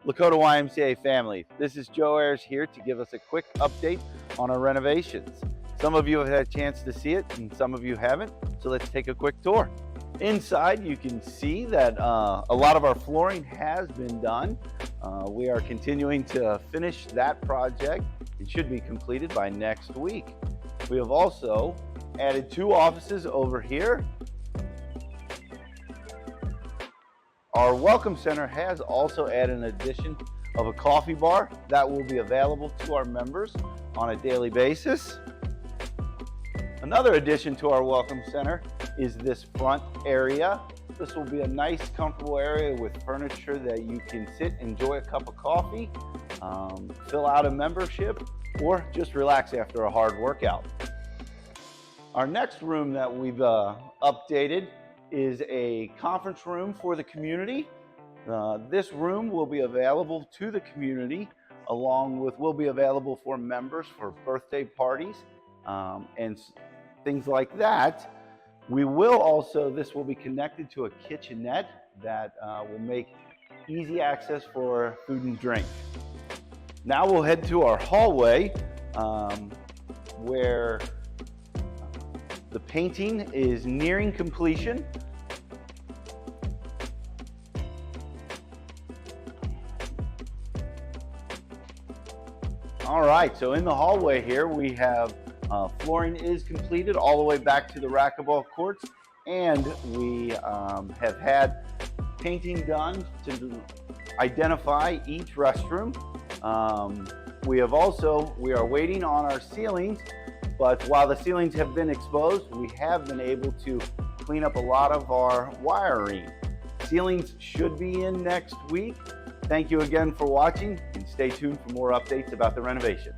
Lakota YMCA family, this is Joe Ayers here to give us a quick update on our renovations. Some of you have had a chance to see it and some of you haven't, so let's take a quick tour. Inside you can see that a lot of our flooring has been done. We are continuing to finish that project. It should be completed by next week. We have also added 2 offices over here. Our Welcome Center has also added an addition of a coffee bar that will be available to our members on a daily basis. Another addition to our Welcome Center is this front area. This will be a nice, comfortable area with furniture that you can sit, enjoy a cup of coffee, fill out a membership, or just relax after a hard workout. Our next room that we've updated is a conference room for the community. This room will be available to the community will be available for members for birthday parties and things like that. This will be connected to a kitchenette that will make easy access for food and drink. Now we'll head to our hallway where the painting is nearing completion. All right, so in the hallway here we have flooring is completed all the way back to the racquetball courts, and we have had painting done to identify each restroom. We are waiting on our ceilings, but while the ceilings have been exposed, we have been able to clean up a lot of our wiring. Ceilings should be in next week. Thank you again for watching, and stay tuned for more updates about the renovation.